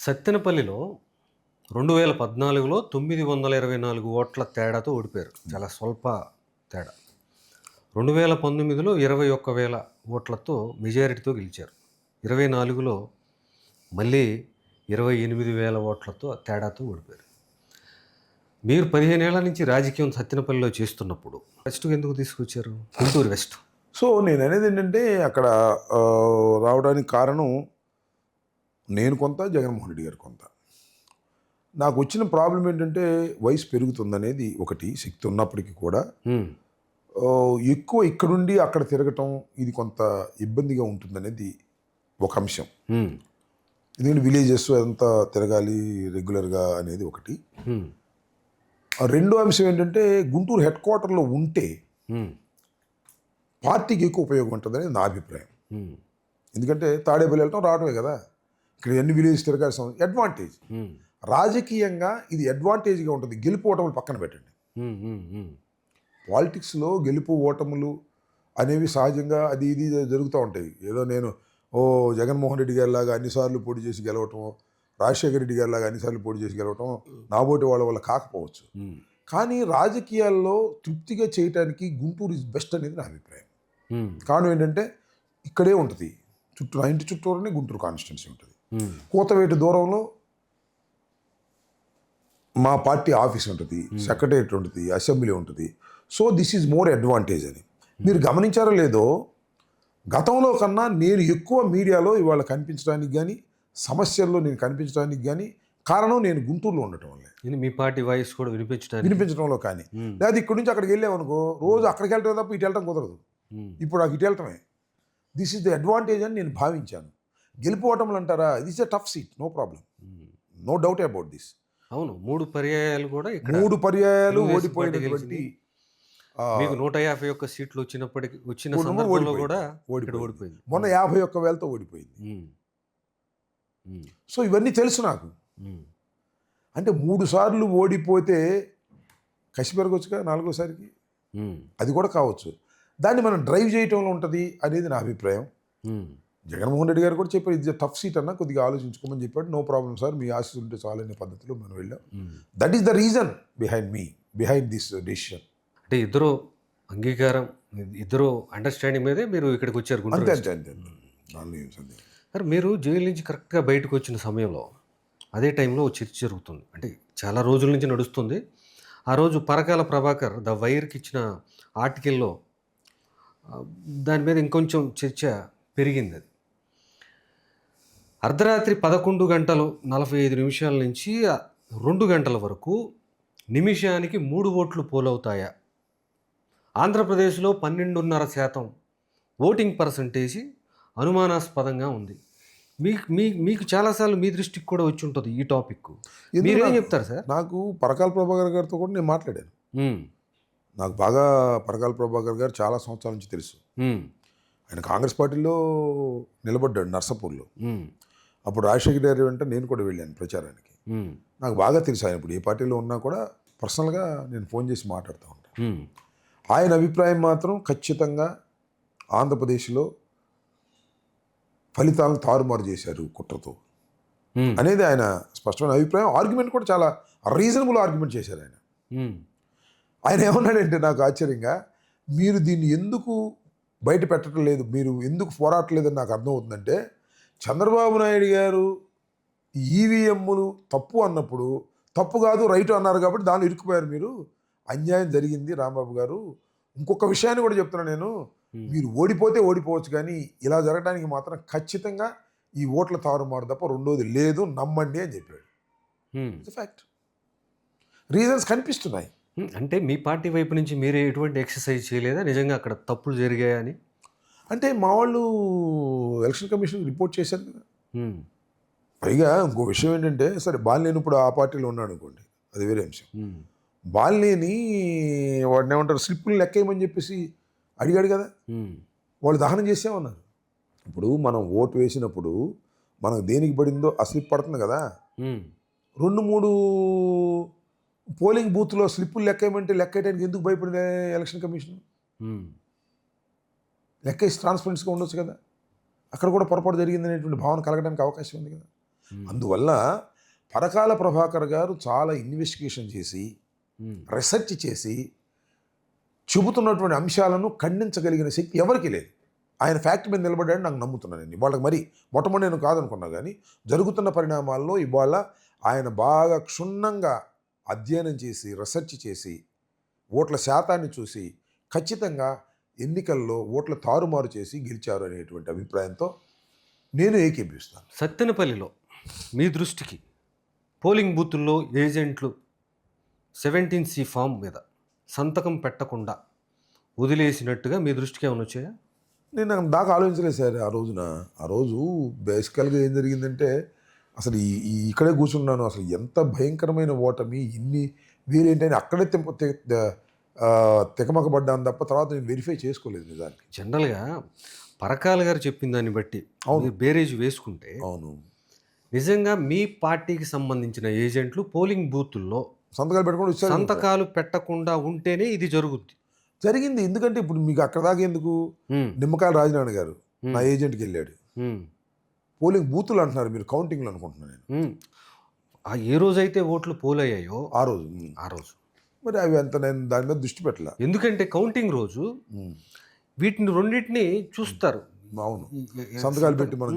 సత్తెనపల్లిలో 2014లో 924 ఓట్ల తేడాతో ఓడిపోయారు. చాలా స్వల్ప తేడా. 2019లో 21,000 ఓట్లతో మెజారిటీతో గెలిచారు. 24లో మళ్ళీ 28,000 ఓట్లతో తేడాతో ఓడిపోయారు. మీరు 15 ఏళ్ల నుంచి రాజకీయం సత్తెనపల్లిలో చేస్తున్నప్పుడు వెస్ట్‌కు ఎందుకు తీసుకొచ్చారు? గుంటూరు వెస్ట్. సో నేననేది ఏంటంటే అక్కడ రావడానికి కారణం నేను కొంత, జగన్మోహన్ రెడ్డి గారు కొంత. నాకు వచ్చిన ప్రాబ్లం ఏంటంటే వయసు పెరుగుతుందనేది ఒకటి, శక్తి ఉన్నప్పటికీ కూడా ఎక్కువ ఇక్కడుండి అక్కడ తిరగటం ఇది కొంత ఇబ్బందిగా ఉంటుందనేది ఒక అంశం. ఎందుకంటే విలేజెస్ అంతా తిరగాలి రెగ్యులర్గా అనేది ఒకటి. రెండో అంశం ఏంటంటే గుంటూరు హెడ్ క్వార్టర్లో ఉంటే పార్టీకి ఎక్కువ ఉపయోగం ఉంటుందని నా అభిప్రాయం. ఎందుకంటే తాడేపల్లి వెళ్ళటం రావడమే కదా, ఇక్కడ ఎన్ని విలేజ్ తిరగాల్సిన అడ్వాంటేజ్. రాజకీయంగా ఇది అడ్వాంటేజ్గా ఉంటుంది. గెలుపు ఓటములు పక్కన పెట్టండి. పాలిటిక్స్లో గెలుపు ఓటములు అనేవి సహజంగా అది ఇది జరుగుతూ ఉంటాయి. ఏదో నేను జగన్మోహన్ రెడ్డి గారి లాగా అన్నిసార్లు పోటీ చేసి గెలవటం, రాజశేఖర రెడ్డి గారి లాగా అన్నిసార్లు పోటీ చేసి గెలవటం నాబోటి వాళ్ళ వల్ల కాకపోవచ్చు. కానీ రాజకీయాల్లో తృప్తిగా చేయటానికి గుంటూరు ఇస్ బెస్ట్ అనేది నా అభిప్రాయం. కారణం ఏంటంటే ఇక్కడే ఉంటుంది, నా ఇంటి చుట్టూరునే గుంటూరు కాన్స్టిట్యున్సీ ఉంటుంది. కూతవేటు దూరంలో మా పార్టీ ఆఫీస్ ఉంటుంది, సెక్రటేరియట్ ఉంటుంది, అసెంబ్లీ ఉంటుంది. So this is more advantage అని మీరు గమనించారో లేదో, గతంలో కన్నా నేను ఎక్కువ మీడియాలో ఇవాళ కనిపించడానికి కానీ, సమస్యల్లో నేను కనిపించడానికి కానీ కారణం నేను గుంటూరులో ఉండటం వల్లే. మీ పార్టీ వాయిస్ కూడా వినిపించడంలో కానీ, లేదా ఇక్కడి నుంచి అక్కడికి వెళ్ళామనుకో, రోజు అక్కడికి వెళ్ళటమే తప్ప ఇటు వెళ్ళటం కుదరదు. ఇప్పుడు నాకు ఇటు వెళ్ళటమే. దిస్ ఈజ్ ద అడ్వాంటేజ్ అని నేను భావించాను. గెలిపోవటంలు అంటారా, this a tough seat, no problem, no doubt about this. అవును, 3 పర్యాయాలు కూడా 3 పర్యాయాలు ఓడిపోయినటువంటి మీకు 151 సీట్లు వచ్చిన సందర్భంలో కూడా ఓడిపోయింది. మొన్న 51,000తో ఓడిపోయింది. సో ఇవన్నీ తెలుసు నాకు. అంటే 3 సార్లు ఓడిపోతే కసి పెరగొచ్చుగా 4వసారికి, అది కూడా కావచ్చు. దాన్ని మనం డ్రైవ్ చేయటంలో ఉంటుంది అనేది నా అభిప్రాయం. జగన్మోహన్ రెడ్డి గారు కూడా చెప్పారు, ఇది టఫ్ సీట్ అన్న, కొద్దిగా ఆలోచించుకోమని చెప్పాడు. నో ప్రాబ్లం సార్, మీ ఆశీస్సు ఉంటే చాలు అనే పద్ధతిలో మనం వెళ్ళాం. That is the reason behind this decision. అంటే ఇద్దరు అంగీకారం, ఇద్దరు అండర్స్టాండింగ్ మీదే మీరు ఇక్కడికి వచ్చారు. అంతే. సార్, మీరు జైలు నుంచి కరెక్ట్గా బయటకు వచ్చిన సమయంలో అదే టైంలో చర్చ జరుగుతుంది, అంటే చాలా రోజుల నుంచి నడుస్తుంది. ఆ రోజు పరకాల ప్రభాకర్ ద వైర్కి ఇచ్చిన ఆర్టికల్లో దాని మీద ఇంకొంచెం చర్చ పెరిగింది. అది అర్ధరాత్రి 11:45 నుంచి 2 గంటల వరకు నిమిషానికి 3 ఓట్లు పోలవుతాయా? ఆంధ్రప్రదేశ్లో 12.5% ఓటింగ్ పర్సంటేజ్ అనుమానాస్పదంగా ఉంది. మీకు చాలాసార్లు మీ దృష్టికి కూడా వచ్చి ఉంటుంది ఈ టాపిక్. మీరేం చెప్తారు సార్? నాకు పరకాల ప్రభాకర్ గారితో కూడా నేను మాట్లాడాను. నాకు బాగా పరకాల ప్రభాకర్ గారు చాలా సంవత్సరాల నుంచి తెలుసు. ఆయన కాంగ్రెస్ పార్టీలో నిలబడ్డాడు నర్సాపూర్లో. అప్పుడు రాజశేఖర గారి వెంట నేను కూడా వెళ్ళాను ప్రచారానికి. నాకు బాగా తెలుసు ఆయన ఇప్పుడు ఏ పార్టీలో ఉన్నా కూడా పర్సనల్గా నేను ఫోన్ చేసి మాట్లాడుతూ ఉంటాను. ఆయన అభిప్రాయం మాత్రం ఖచ్చితంగా ఆంధ్రప్రదేశ్లో ఫలితాలను తారుమారు చేశారు కుట్రతో అనేది ఆయన స్పష్టమైన అభిప్రాయం. ఆర్గ్యుమెంట్ కూడా చాలా రీజనబుల్ ఆర్గ్యుమెంట్ చేశారు ఆయన. ఆయన ఏమన్నాడంటే నాకు ఆశ్చర్యంగా, మీరు దీన్ని ఎందుకు బయట పెట్టడం లేదు, మీరు ఎందుకు పోరాటలేదని నాకు అర్థమవుతుందంటే, చంద్రబాబు నాయుడు గారు ఈవీఎంలు తప్పు అన్నప్పుడు తప్పు కాదు రైట్ అన్నారు కాబట్టి దానిలో ఇరుక్కుపోయారు. మీరు అన్యాయం జరిగింది రాంబాబు గారు. ఇంకొక విషయాన్ని కూడా చెప్తున్నాను నేను, మీరు ఓడిపోతే ఓడిపోవచ్చు కానీ ఇలా జరగడానికి మాత్రం ఖచ్చితంగా ఈ ఓట్ల తారుమారు తప్ప రెండోది లేదు, నమ్మండి అని చెప్పాడు. ఫ్యాక్ట్. రీజన్స్ కనిపిస్తున్నాయి. అంటే మీ పార్టీ వైపు నుంచి మీరే ఎటువంటి ఎక్సర్సైజ్ చేయలేదా నిజంగా అక్కడ తప్పులు జరిగాయని? అంటే మా వాళ్ళు ఎలక్షన్ కమిషన్ రిపోర్ట్ చేశారు కదా. పైగా ఇంకో విషయం ఏంటంటే, సరే బాలినేని ఇప్పుడు ఆ పార్టీలో ఉన్నాడు అనుకోండి, అది వేరే అంశం. బాలినేని వాడిని ఏమంటారు, స్లిప్పులు లెక్కేయమని చెప్పేసి అడిగాడు కదా, వాళ్ళు దహనం చేసామన్నారు. ఇప్పుడు మనం ఓటు వేసినప్పుడు మనకు దేనికి పడిందో ఆ స్లిప్ పడుతుంది కదా. 2-3 పోలింగ్ బూత్లో స్లిప్పులు లెక్కేయమంటే లెక్కేయడానికి ఎందుకు భయపడింది ఎలక్షన్ కమిషన్? లెక్కేసి ట్రాన్స్పరెన్స్గా ఉండొచ్చు కదా. అక్కడ కూడా పొరపాటు జరిగిందనేటువంటి భావన కలగడానికి అవకాశం ఉంది కదా. అందువల్ల పరకాల ప్రభాకర్ గారు చాలా ఇన్వెస్టిగేషన్ చేసి రీసెర్చ్ చేసి చెబుతున్నటువంటి అంశాలను ఖండించగలిగిన శక్తి ఎవరికీ లేదు. ఆయన ఫ్యాక్ట్ మీద నిలబడ్డాడని నాకు నమ్ముతున్నాను నేను. వాళ్ళకి మరి మొట్టమొదటి నేను కాదనుకున్నా, కానీ జరుగుతున్న పరిణామాల్లో ఇవాళ ఆయన బాగా క్షుణ్ణంగా అధ్యయనం చేసి రీసెర్చ్ చేసి ఓట్ల శాతాన్ని చూసి ఖచ్చితంగా ఎన్నికల్లో ఓట్ల తారుమారు చేసి గెలిచారు అనేటువంటి అభిప్రాయంతో నేను ఏకీభవిస్తాను. సత్తెనపల్లిలో మీ దృష్టికి పోలింగ్ బూతుల్లో ఏజెంట్లు 17C ఫామ్ మీద సంతకం పెట్టకుండా వదిలేసినట్టుగా మీ దృష్టికి ఏమైనా వచ్చాయా? నేను దాకా ఆలోచించలేదు సార్ ఆ రోజు బేసికల్గా ఏం జరిగిందంటే అసలు ఇక్కడే కూర్చున్నాను. అసలు ఎంత భయంకరమైన ఓటమి, ఇన్ని వీరేంటని అక్కడే తికమకబడ్డాను తప్ప తర్వాత నేను వెరిఫై చేసుకోలేదు నిజానికి. జనరల్గా పరకాల గారు చెప్పిన దాన్ని బట్టి మీరు బేరేజ్ వేసుకుంటే అవును, నిజంగా మీ పార్టీకి సంబంధించిన ఏజెంట్లు పోలింగ్ బూతుల్లో సంతకాలు పెట్టుకొని వచ్చారు. సంతకాలు పెట్టకుండా ఉంటేనే ఇది జరిగింది. ఎందుకంటే ఇప్పుడు మీకు అక్కడ దాకా ఎందుకు, నిమ్మకాయల రాజనారాయణ గారు నా ఏజెంట్కి వెళ్ళాడు. పోలింగ్ బూతులు అంటున్నారు మీరు, కౌంటింగ్లు అనుకుంటున్నాను నేను. ఏ రోజైతే ఓట్లు పోలయ్యాయో ఆ రోజు మరి అవి అంత నేను దాని మీద దృష్టి పెట్టలే. ఎందుకంటే కౌంటింగ్ రోజు వీటిని రెండింటిని చూస్తారు. అవును, సంతకాలు పెట్టి మనం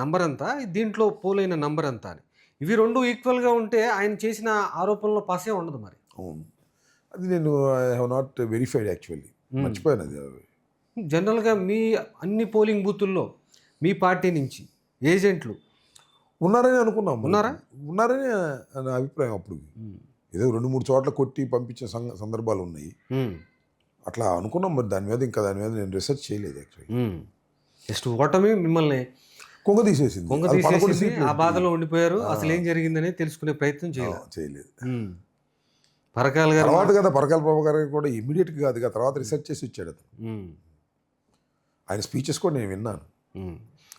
నంబర్ అంతా, దీంట్లో పోలైన నంబర్ అంతా అని. ఇవి రెండు ఈక్వల్గా ఉంటే ఆయన చేసిన ఆరోపణలో పాసే ఉండదు మరి. అవును, అది నేను I have not verified actually, మర్చిపోయాను అది. జనరల్గా మీ అన్ని పోలింగ్ బూతుల్లో మీ పార్టీ నుంచి ఏజెంట్లు ఉన్నారని అనుకున్నాం. ఉన్నారని నా అభిప్రాయం. అప్పుడు ఏదో 2-3 చోట్ల కొట్టి పంపించిన సందర్భాలు ఉన్నాయి. అట్లా అనుకున్నాం. మరి దాని మీద నేను రీసెర్చ్ చేయలేదు యాక్చువల్లీ. జస్ట్ ఓటమి మిమ్మల్ని కొంగ తీసేసింది. ఆ బాధలో ఉండిపోయారు. అసలు ఏం జరిగిందని తెలుసుకునే ప్రయత్నం చేయలేదు. పరకాల గారు పరకాల ప్రభాకర్ గారు కూడా ఇమీడియట్గా కాదు, తర్వాత రీసెర్చ్ చేసి ఇచ్చాడు అతను. ఆయన స్పీచెస్ కూడా నేను విన్నాను.